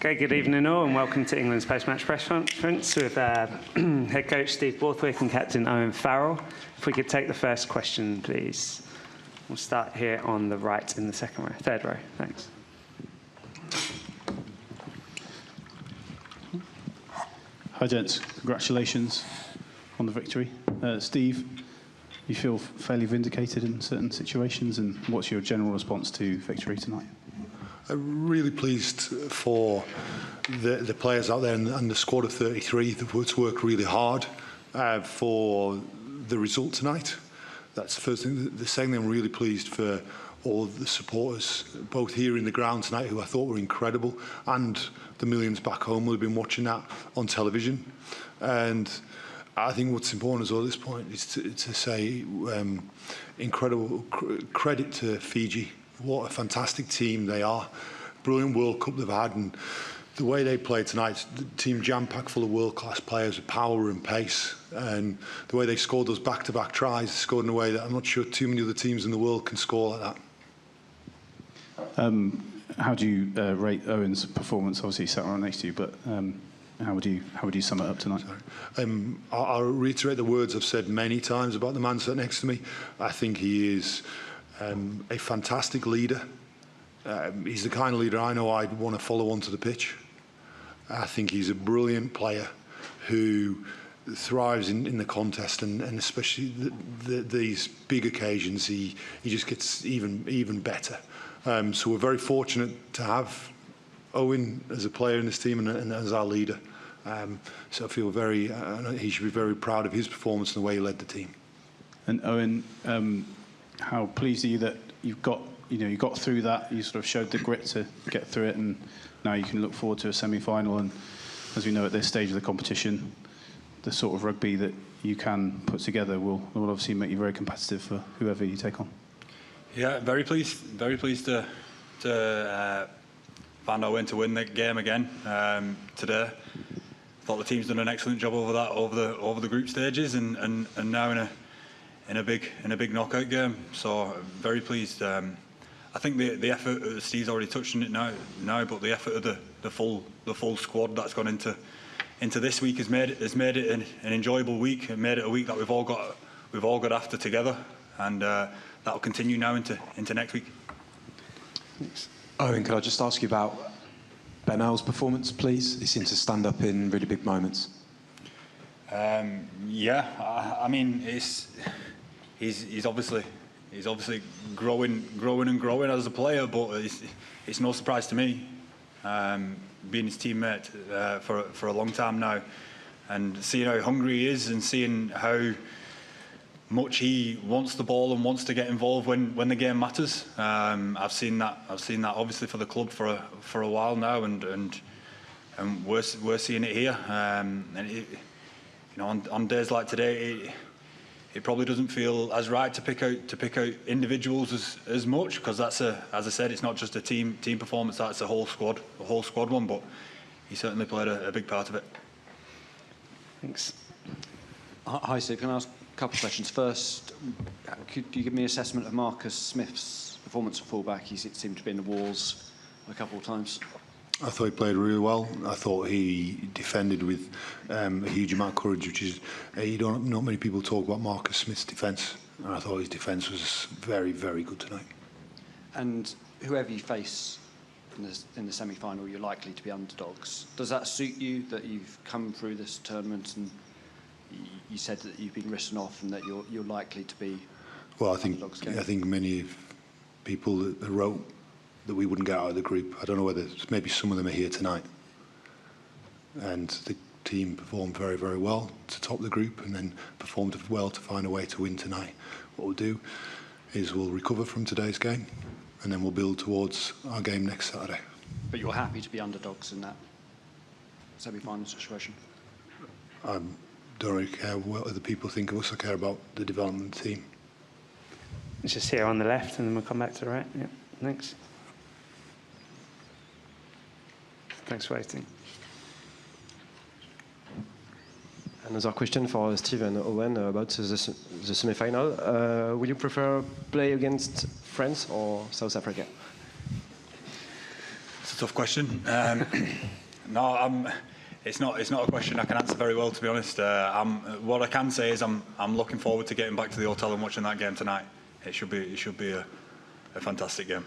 Okay, good evening all, and welcome to England's post-match press conference with head coach Steve Borthwick and captain Owen Farrell. If we could take the first question, please. We'll start here on the right in the third row. Thanks. Hi, gents. Congratulations on the victory. Steve, you feel fairly vindicated in certain situations, and what's your general response to victory tonight? I'm really pleased for the players out there and the squad of 33 that's worked really hard for the result tonight. That's the first thing. The second thing, I'm really pleased for all of the supporters, both here in the ground tonight, who I thought were incredible, and the millions back home who have been watching that on television. And I think what's important as well at this point is to say incredible credit to Fiji. What a fantastic team they are. Brilliant World Cup they've had, and the way they played tonight, the team jam-packed full of world-class players with power and pace, and the way they scored those back-to-back tries, scored in a way that I'm not sure too many other teams in the world can score like that. How do you rate Owen's performance? Obviously he sat right next to you, but how would you sum it up tonight? I'll reiterate the words I've said many times about the man sat next to me. I think he is a fantastic leader. He's the kind of leader I know I'd want to follow onto the pitch. I think he's a brilliant player who thrives in the contest, and especially these big occasions, he just gets even better. So we're very fortunate to have Owen as a player in this team and as our leader. So I feel he should be very proud of his performance and the way he led the team. And Owen, how pleased are you that you got through that? You sort of showed the grit to get through it, and now you can look forward to a semi-final. And as we know, at this stage of the competition, the sort of rugby that you can put together will obviously make you very competitive for whoever you take on. Yeah, very pleased to find our way to win the game again today. Thought the team's done an excellent job over the group stages, and now in a big knockout game. So very pleased. I think the effort, Steve's already touched on it now, but the effort of the full squad that's gone into this week has made it an enjoyable week, and made it a week that we've all got after together, and that'll continue now into next week. Thanks. Owen, could I just ask you about Benal's performance, please? He seemed to stand up in really big moments. Yeah, I mean, he's obviously growing as a player, but it's no surprise to me, being his teammate for a long time now, and seeing how hungry he is, and seeing how much he wants the ball and wants to get involved when the game matters. I've seen that obviously for the club for a while now, and we're seeing it here. And on days like today, it probably doesn't feel as right to pick out individuals as much, because that's as I said, it's not just a team performance, that's a whole squad one, but he certainly played a big part of it. Thanks. Hi Steve, can I ask a couple of questions? First, could you give me an assessment of Marcus Smith's performance at fullback? He seemed to be in the walls a couple of times. I thought he played really well. I thought he defended with a huge amount of courage, which is not many people talk about Marcus Smith's defence, and I thought his defence was very, very good tonight. And whoever you face in the semi-final, you're likely to be underdogs. Does that suit you, that you've come through this tournament and you said that you've been written off and that you're likely to be? Well, I think many people that wrote that we wouldn't get out of the group. I don't know whether maybe some of them are here tonight. And the team performed very, very well to top the group, and then performed well to find a way to win tonight. What we'll do is we'll recover from today's game, and then we'll build towards our game next Saturday. But you're happy to be underdogs in that semi-final situation? I don't really care what other people think of us. I care about the development team. It's just here on the left, and then we'll come back to the right. Yeah, thanks. Thanks for waiting. Another question for Steve and Owen about the semi-final. Would you prefer play against France or South Africa? a tough question. No, it's not a question I can answer very well, to be honest. What I can say is I'm looking forward to getting back to the hotel and watching that game tonight. It should be a fantastic game.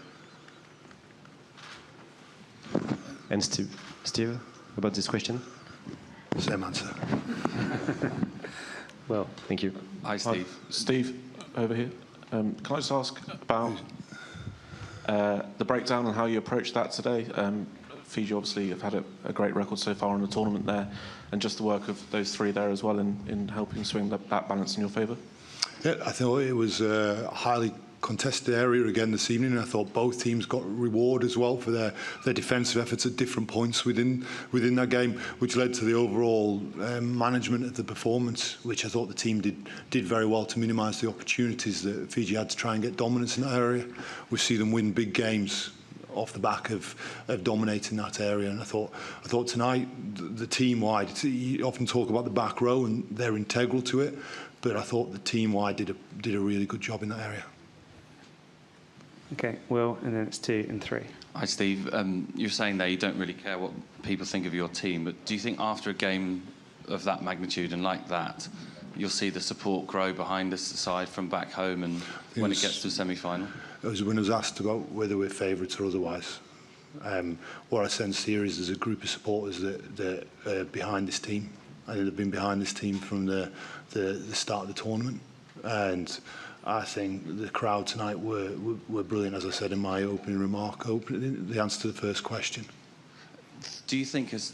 And Steve, about this question? Same answer. Well, thank you. Hi, Steve. Steve, over here. Can I just ask about the breakdown and how you approached that today? Fiji obviously have had a great record so far in the tournament there, and just the work of those three there as well in helping swing that balance in your favour? Yeah, I thought it was a highly contested area again this evening, and I thought both teams got reward as well for their defensive efforts at different points within that game, which led to the overall management of the performance, which I thought the team did very well to minimise the opportunities that Fiji had to try and get dominance in that area. We see them win big games off the back of dominating that area, and I thought tonight the team wide, you often talk about the back row and they're integral to it, but I thought the team wide did a really good job in that area. Okay, Will, and then it's 2 and 3. Hi, Steve. You're saying there you don't really care what people think of your team, but do you think after a game of that magnitude and like that, you'll see the support grow behind this side from back home and when it gets to the semi-final? When I was asked about whether we're favourites or otherwise, what I sense here is there's a group of supporters that are behind this team, and they've been behind this team from the start of the tournament. And I think the crowd tonight were brilliant, as I said in my opening remark, the answer to the first question. Do you think there's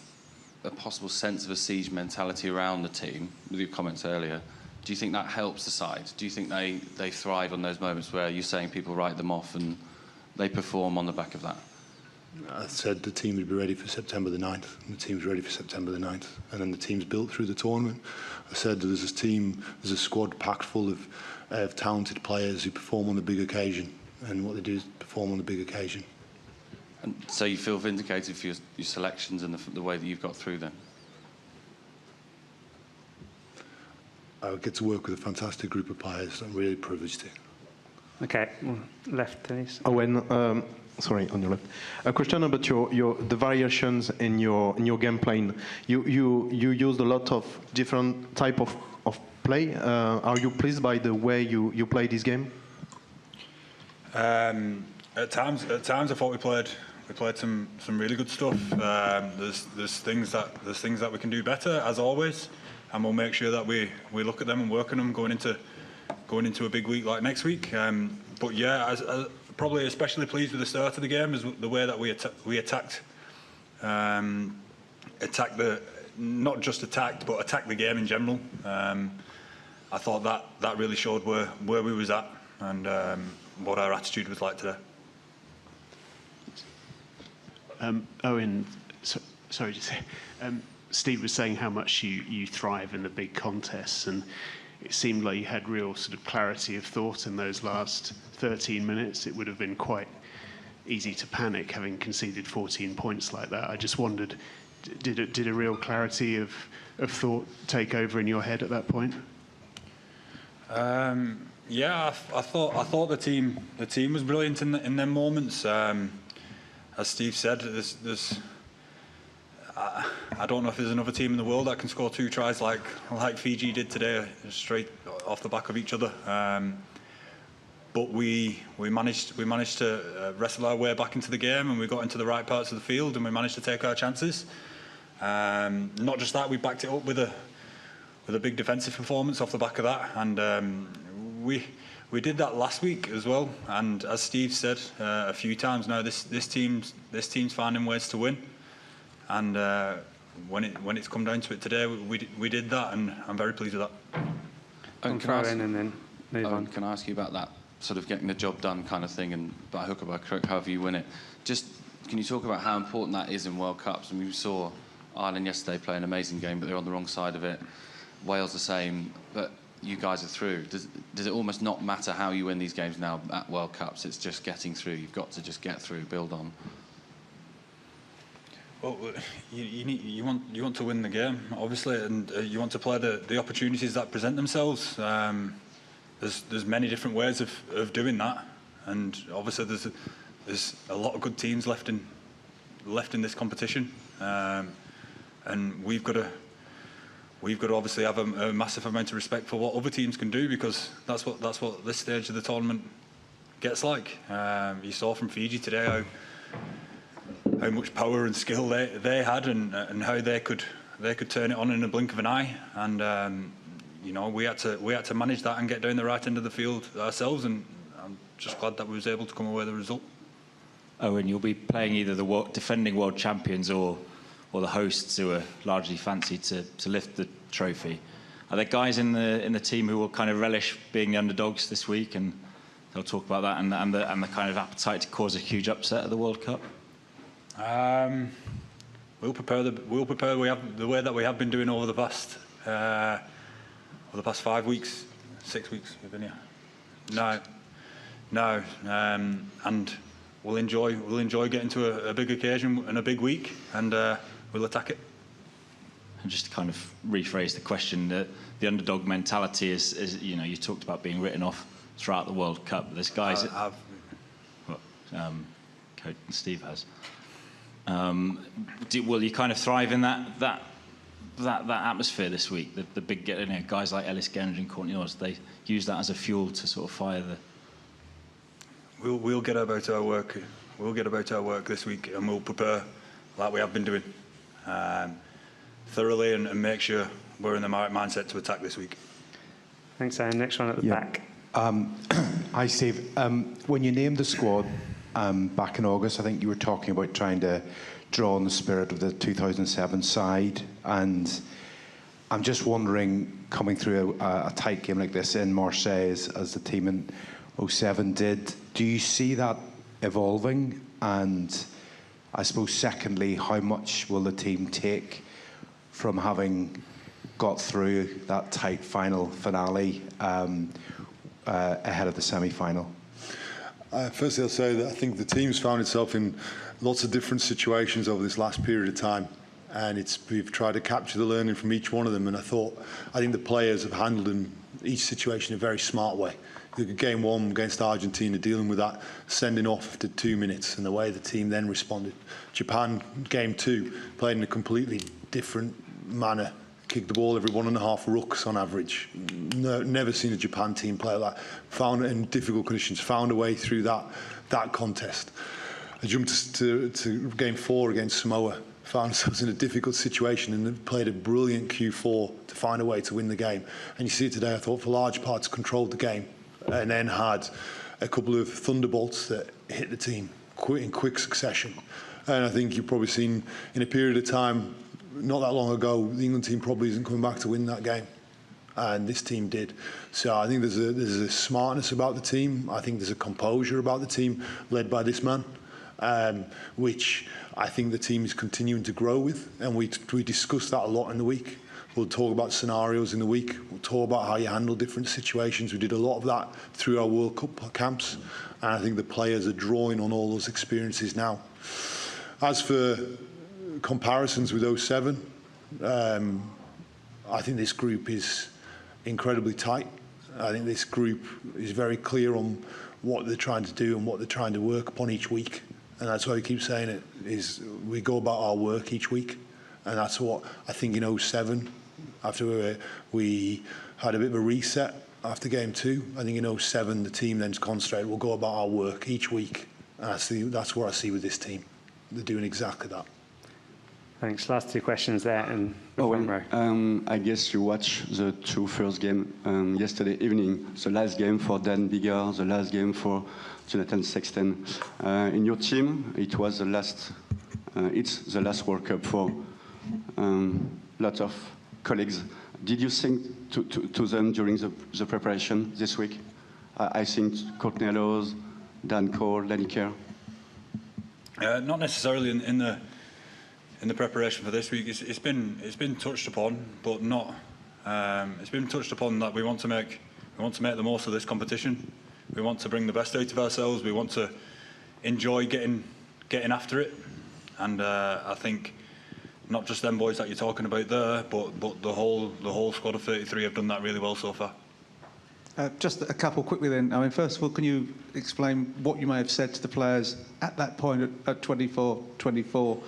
a possible sense of a siege mentality around the team, with your comments earlier? Do you think that helps the side? Do you think they thrive on those moments where you're saying people write them off and they perform on the back of that? I said the team would be ready for September the 9th, and the team's ready for September the 9th. And then the team's built through the tournament. I said there's a squad packed full of talented players who perform on the big occasion, and what they do is perform on the big occasion. And so you feel vindicated for your selections and the way that you've got through then? I get to work with a fantastic group of players. I'm really privileged to. Okay, well, left, please. Owen, sorry, on your left. A question about the variations in your game plan. You used a lot of different type of play. Are you pleased by the way you play this game? At times, I thought we played some really good stuff. There's things that we can do better, as always, and we'll make sure that we look at them and work on them going into a big week like next week. But yeah, probably especially pleased with the start of the game is the way that we attacked not just attacked the game in general. I thought that really showed where we was at and what our attitude was like today. Owen, sorry to say, Steve was saying how much you thrive in the big contests, and it seemed like you had real sort of clarity of thought in those last 13 minutes. It would have been quite easy to panic having conceded 14 points like that. I just wondered, did a real clarity of thought take over in your head at that point? Yeah, I thought the team was brilliant in them moments. As Steve said, I don't know if there's another team in the world that can score 2 tries like Fiji did today, straight off the back of each other. But we managed to wrestle our way back into the game, and we got into the right parts of the field, and we managed to take our chances. Not just that, we backed it up with a big defensive performance off the back of that, and we did that last week as well. And as Steve said a few times now, this team's finding ways to win. And when it's come down to it today, we did that, and I'm very pleased with that. Can I ask you about that sort of getting the job done kind of thing, and by hook or by crook, however you win it? Just can you talk about how important that is in World Cups? And we saw Ireland yesterday play an amazing game, but they're on the wrong side of it. Wales the same, but you guys are through. Does it almost not matter how you win these games now at World Cups? It's just getting through. You've got to just get through, build on. Well, you want to win the game, obviously, and you want to play the opportunities that present themselves. There's many different ways of doing that, and obviously there's a lot of good teams left in left in this competition, and we've got to obviously have a massive amount of respect for what other teams can do, because that's what this stage of the tournament gets like. You saw from Fiji today how much power and skill they had, and how they could turn it on in a blink of an eye, and you know, we had to manage that and get down the right end of the field ourselves, and I'm just glad that we was able to come away with a result. Owen, you'll be playing either the defending world champions or the hosts, who are largely fancied to lift the trophy. Are there guys in the team who will kind of relish being the underdogs this week, and they'll talk about that and the kind of appetite to cause a huge upset at the World Cup? We'll prepare the way that we have been doing over the past 5 weeks, 6 weeks we've been here. No, and we'll enjoy getting to a big occasion and a big week, and we'll attack it. And just to kind of rephrase the question, the underdog mentality is, you know, you talked about being written off throughout the World Cup. There's guys Coach Steve has. Will you kind of thrive in that atmosphere this week? The big, you know, guys like Elliot Daly and Courtney Lawes, they use that as a fuel to sort of fire the. We'll get about our work. We'll get about our work this week, and we'll prepare like we have been doing, thoroughly, and make sure we're in the right mindset to attack this week. Thanks, Aaron. Next one at the back. Hi, Steve. When you named the squad back in August, I think you were talking about trying to draw on the spirit of the 2007 side, and I'm just wondering, coming through a tight game like this in Marseille, as the team in 2007 did, do you see that evolving? And I suppose, secondly, how much will the team take from having got through that tight finale ahead of the semi-final? Firstly, I'll say that I think the team's found itself in lots of different situations over this last period of time, and we've tried to capture the learning from each one of them, and I think the players have handled in each situation in a very smart way. Game 1 against Argentina, dealing with that sending off after 2 minutes and the way the team then responded. Japan, Game 2, played in a completely different manner. Kicked the ball every 1.5 rucks on average. Never seen a Japan team play like that. Found it in difficult conditions, found a way through that contest. I jumped to Game 4 against Samoa, found ourselves in a difficult situation, and played a brilliant Q4 to find a way to win the game. And you see it today, I thought, for large parts, controlled the game, and then had a couple of thunderbolts that hit the team in quick succession. And I think you've probably seen, in a period of time, not that long ago, the England team probably isn't coming back to win that game, and this team did. So I think there's a smartness about the team. I think there's a composure about the team, led by this man, which I think the team is continuing to grow with, and we discussed that a lot in the week. We'll talk about scenarios in the week. We'll talk about how you handle different situations. We did a lot of that through our World Cup camps, and I think the players are drawing on all those experiences now. As for comparisons with 2007, I think this group is incredibly tight. I think this group is very clear on what they're trying to do and what they're trying to work upon each week, and that's why we keep saying it, is we go about our work each week. And that's what I think in 2007, after we had a bit of a reset after Game 2, I think in 2007 the team then concentrated, we'll go about our work each week, and that's what I see with this team. They're doing exactly that. Thanks. Last 2 questions there, and I guess you watched the 2 first games yesterday evening. The last game for Dan Biggar, the last game for Jonathan Sexton. In your team, it was the last. It's the last World Cup for lots of colleagues. Did you think to them during the preparation this week? I think Courtney Lawes, Dan Cole, Lenny Kerr. Not necessarily in the preparation for this week. It's been touched upon, but not. It's been touched upon that we want to make the most of this competition. We want to bring the best out of ourselves. We want to enjoy getting after it, and I think not just them boys that you're talking about there, but the whole squad of 33 have done that really well so far. Just a couple quickly then. I mean, first of all, can you explain what you may have said to the players at that point at 24-24?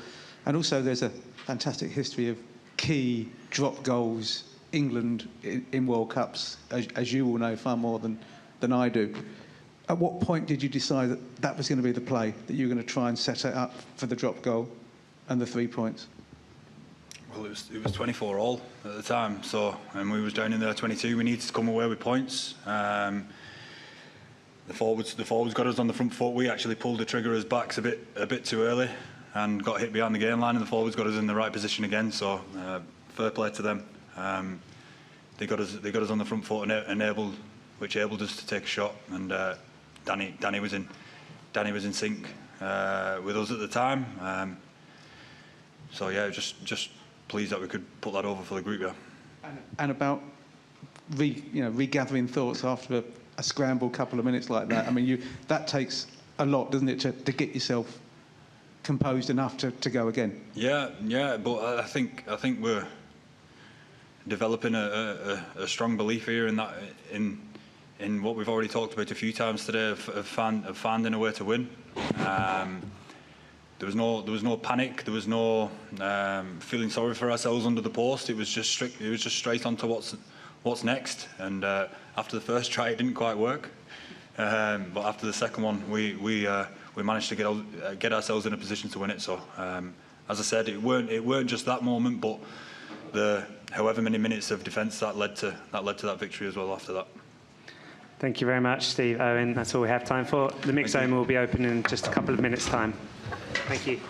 And also, there's a fantastic history of key drop goals England in World Cups, as you all know far more than I do. At what point did you decide that that was going to be the play, that you were going to try and set it up for the drop goal and the 3 points? Well, it was 24 all at the time, so and we was down in there 22. We needed to come away with points. The forwards got us on the front foot. We actually pulled the trigger as backs a bit too early and got hit behind the game line, and the forwards got us in the right position again. So fair play to them. They got us on the front foot and which enabled us to take a shot. And Danny was in sync with us at the time. So yeah, just pleased that we could put that over for the group. Yeah. And about regathering thoughts after a scrambled couple of minutes like that. I mean, that takes a lot, doesn't it, to get yourself composed enough to go again? Yeah. But I think we're developing a strong belief here in that in what we've already talked about a few times today of finding a way to win. There was no panic. There was no feeling sorry for ourselves under the post. It was just straight on to what's next. And after the first try, it didn't quite work. But after the second one, we managed to get ourselves in a position to win it. So as I said, it weren't just that moment, but the however many minutes of defence that led to that victory as well after that. Thank you very much, Steve, Owen. That's all we have time for. The mixed zone will be open in just a couple of minutes' time. Thank you.